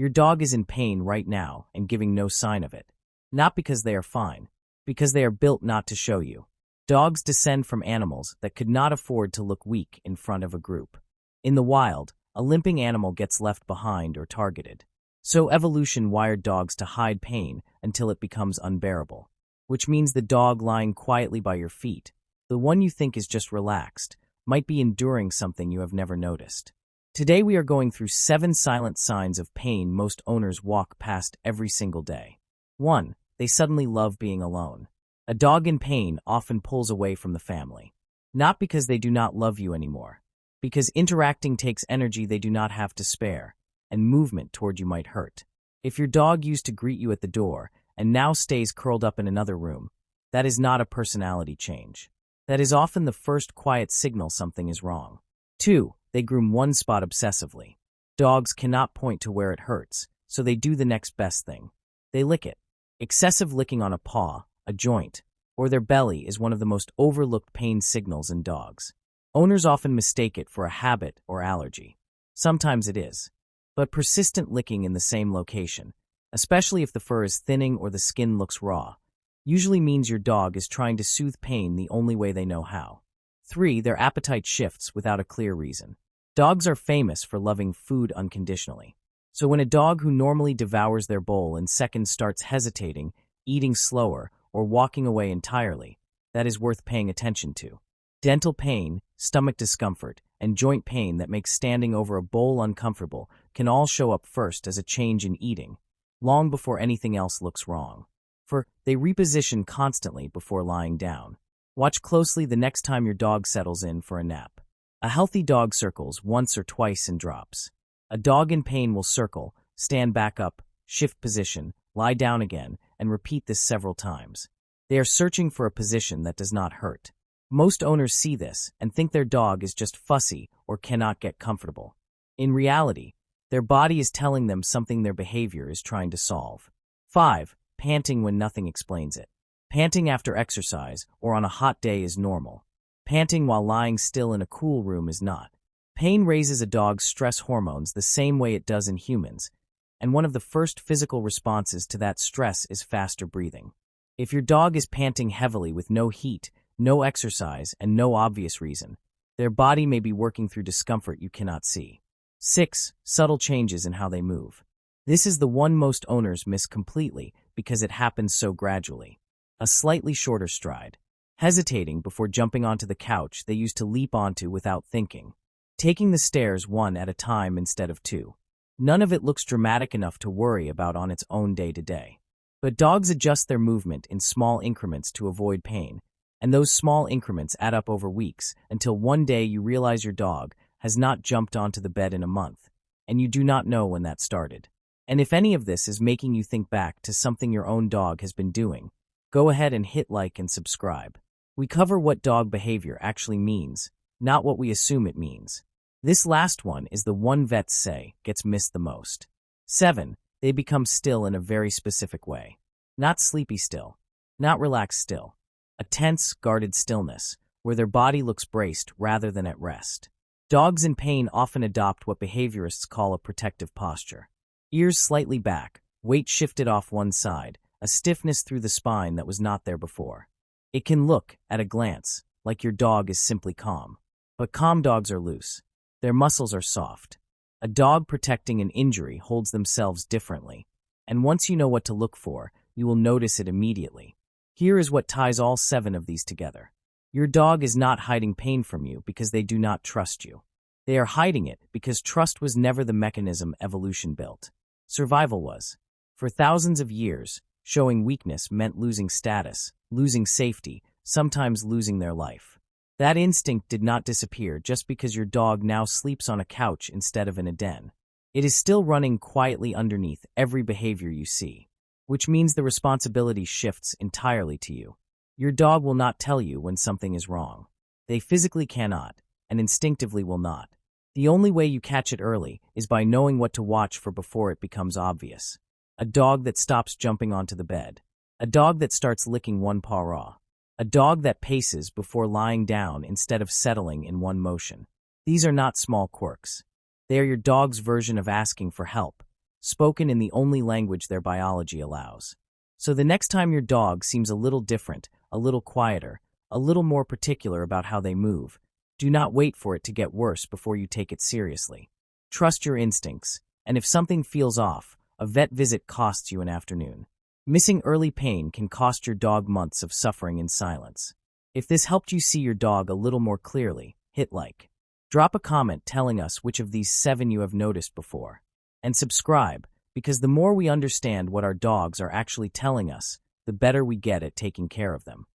Your dog is in pain right now and giving no sign of it. Not because they are fine, because they are built not to show you. Dogs descend from animals that could not afford to look weak in front of a group. In the wild, a limping animal gets left behind or targeted. So evolution wired dogs to hide pain until it becomes unbearable. Which means the dog lying quietly by your feet, the one you think is just relaxed, might be enduring something you have never noticed. Today we are going through 7 silent signs of pain most owners walk past every single day. 1. They suddenly love being alone. A dog in pain often pulls away from the family. Not because they do not love you anymore, because interacting takes energy they do not have to spare, and movement toward you might hurt. If your dog used to greet you at the door and now stays curled up in another room, that is not a personality change. That is often the first quiet signal something is wrong. 2. They groom one spot obsessively. Dogs cannot point to where it hurts, so they do the next best thing. They lick it. Excessive licking on a paw, a joint, or their belly is one of the most overlooked pain signals in dogs. Owners often mistake it for a habit or allergy. Sometimes it is. But persistent licking in the same location, especially if the fur is thinning or the skin looks raw, usually means your dog is trying to soothe pain the only way they know how. 3. Their appetite shifts without a clear reason. Dogs are famous for loving food unconditionally. So when a dog who normally devours their bowl in seconds starts hesitating, eating slower, or walking away entirely, that is worth paying attention to. Dental pain, stomach discomfort, and joint pain that makes standing over a bowl uncomfortable can all show up first as a change in eating, long before anything else looks wrong. For they reposition constantly before lying down. Watch closely the next time your dog settles in for a nap. A healthy dog circles once or twice and drops. A dog in pain will circle, stand back up, shift position, lie down again, and repeat this several times. They are searching for a position that does not hurt. Most owners see this and think their dog is just fussy or cannot get comfortable. In reality, their body is telling them something their behavior is trying to solve. 5. Panting when nothing explains it. Panting after exercise or on a hot day is normal. Panting while lying still in a cool room is not. Pain raises a dog's stress hormones the same way it does in humans, and one of the first physical responses to that stress is faster breathing. If your dog is panting heavily with no heat, no exercise, and no obvious reason, their body may be working through discomfort you cannot see. 6. Subtle changes in how they move. This is the one most owners miss completely because it happens so gradually. A slightly shorter stride. Hesitating before jumping onto the couch they used to leap onto without thinking. Taking the stairs one at a time instead of 2. None of it looks dramatic enough to worry about on its own day-to-day. But dogs adjust their movement in small increments to avoid pain, and those small increments add up over weeks until one day you realize your dog has not jumped onto the bed in a month, and you do not know when that started. And if any of this is making you think back to something your own dog has been doing, go ahead and hit like and subscribe. We cover what dog behavior actually means, not what we assume it means. This last one is the one vets say gets missed the most. 7. They become still in a very specific way. Not sleepy still, not relaxed still. A tense, guarded stillness, where their body looks braced rather than at rest. Dogs in pain often adopt what behaviorists call a protective posture. Ears slightly back, weight shifted off one side, a stiffness through the spine that was not there before. It can look, at a glance, like your dog is simply calm. But calm dogs are loose. Their muscles are soft. A dog protecting an injury holds themselves differently, and once you know what to look for, you will notice it immediately. Here is what ties all 7 of these together. Your dog is not hiding pain from you because they do not trust you. They are hiding it because trust was never the mechanism evolution built. Survival was. For thousands of years, showing weakness meant losing status, losing safety, sometimes losing their life. That instinct did not disappear just because your dog now sleeps on a couch instead of in a den. It is still running quietly underneath every behavior you see, which means the responsibility shifts entirely to you. Your dog will not tell you when something is wrong. They physically cannot, and instinctively will not. The only way you catch it early is by knowing what to watch for before it becomes obvious. A dog that stops jumping onto the bed. A dog that starts licking one paw raw. A dog that paces before lying down instead of settling in one motion. These are not small quirks. They are your dog's version of asking for help, spoken in the only language their biology allows. So the next time your dog seems a little different, a little quieter, a little more particular about how they move, do not wait for it to get worse before you take it seriously. Trust your instincts, and if something feels off, a vet visit costs you an afternoon. Missing early pain can cost your dog months of suffering in silence. If this helped you see your dog a little more clearly, hit like. Drop a comment telling us which of these 7 you have noticed before. And subscribe, because the more we understand what our dogs are actually telling us, the better we get at taking care of them.